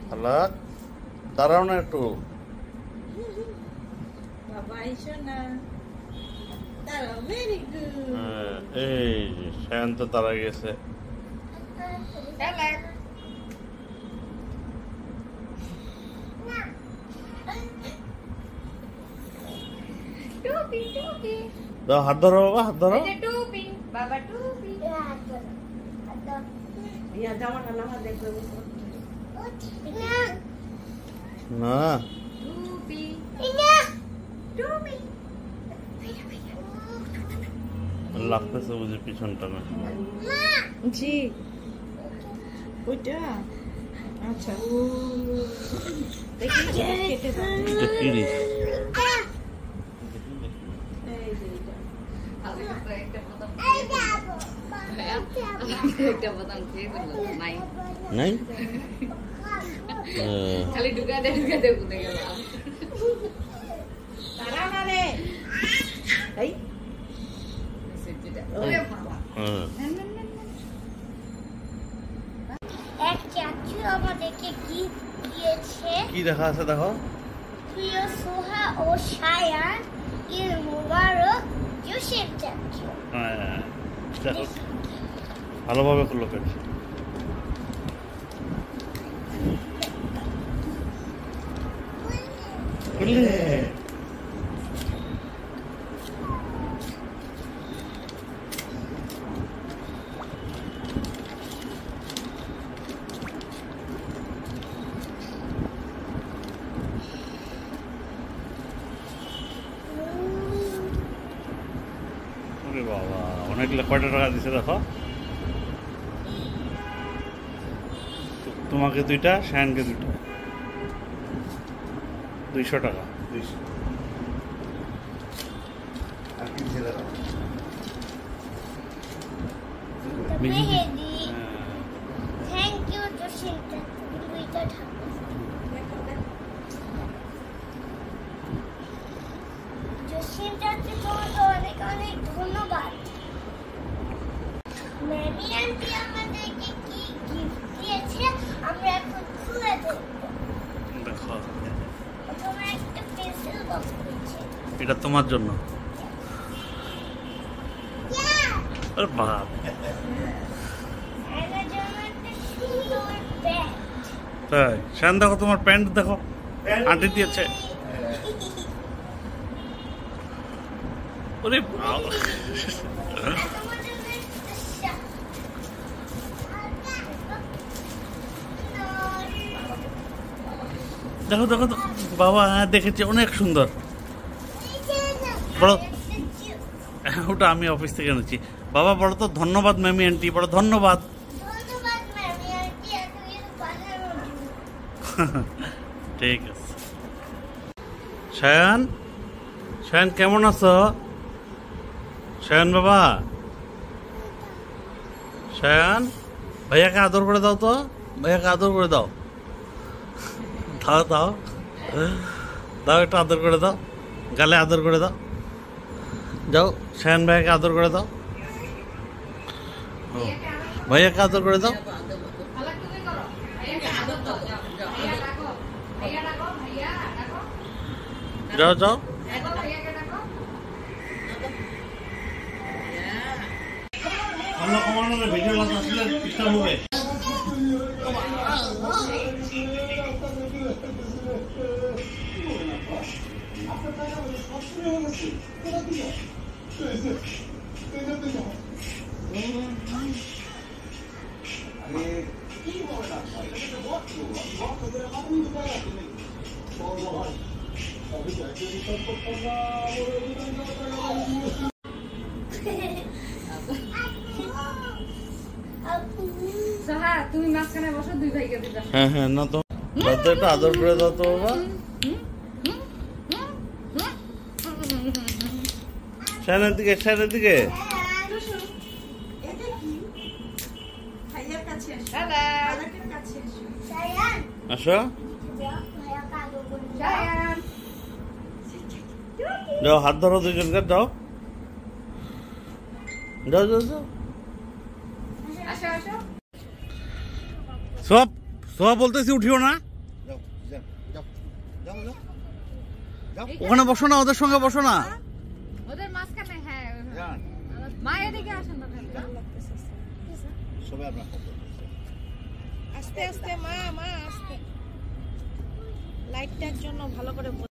ফালাক দাঁড়াও না একটু। এই শায়ন তো তারা গেছে। দাও হাত ধরো বাবা, হাত ধরো। না লাগতেছে বুঝি পিছনটা না। জি ওইটা আচ্ছা দেখি কেটে দাও। এটা কি রে? নাই খালি ঢুকাতে ঢুকাতে কোথায় গেল তারা না রে এই ওরে বাবা এক চাচু আমাদেরকে গিফট দিয়েছে। কি দেখা আছে দেখো। প্রিয় সোহা ও শায়ান ঈদ মুবারক জোসেফ চাচু। হ্যাঁ দেখো ভালোভাবে খুলো কেন। খুললে বাবা অনেকগুলো কয়টা টাকা দিছে দেখো। তোমাকে দুইটা, শায়নকে দুইটা, 200 টাকা। মেহেদি থ্যাংক ইউ জোসেফ চাচু। দুইটা জোসেফ চাচু তোমাকে অনেক অনেক ধন্যবাদ। ম্যামি আন্টি আমাদেরকে কি গিফট দিয়েছে আমরা এখন খুলে দেখবো। দেখো প্রথমে একটা পেন্সিল বক্স দিয়েছে। এটা তোমার জন্য। আরে বাপ এটার জন্য একটা সুন্দর ব্যাগ। তাই শায়ন দেখো তোমার প্যান্ট দেখো আন্টি দিয়েছে। ওরে বাবা তোমার জন্য একটা শার্ট। দেখো দেখো দেখো। বাবা হ্যাঁ দেখেছি অনেক সুন্দর। বড় ওটা আমি অফিস থেকে এনেছি। বাবা বড় তো ধন্যবাদ ম্যামি আন্টি, বড় ধন্যবাদ। ধন্যবাদ ম্যামি আন্টি এত কিছু পাঠানোর জন্য। ঠিক আছে। শায়ন শায়ন কেমন আছো? শায়ন বাবা, শায়ন ভাইয়াকে আদর করে দাও তো, ভাইয়াকে আদর করে দাও। দাও দাও দাও একটু আদর করে দাও, গালে আদর করে দাও। যাও শায়ন ভাইয়াকে আদর করে দাও, ভাইয়াকে আদর করে দাও। যাও যাও। ভিডিও আসলে ডিস্টার্ব হবে। সোহা তুমি মাঝখানে বসো, দুই ভাইকে দিবা। হ্যাঁ হ্যাঁ না তো দাদা একটু আদর করে দাও তো বাবা। শায়নের দিকে, শায়নের দিকে আসো। যাও হাত ধরো দুজনকে, যাও যাও যাও যাও। আসো আসো। সব সব বলতেছি উঠিও না। যাও যাও যাও ওখানে বসো না, ওদের সঙ্গে বসো না। ওদের মাঝখানে, হ্যাঁ যান মা এদিকে আসেন না তাহলে। সবাই আপনার কথা আস্তে আস্তে মা আস্তে লাইটটার জন্য ভালো করে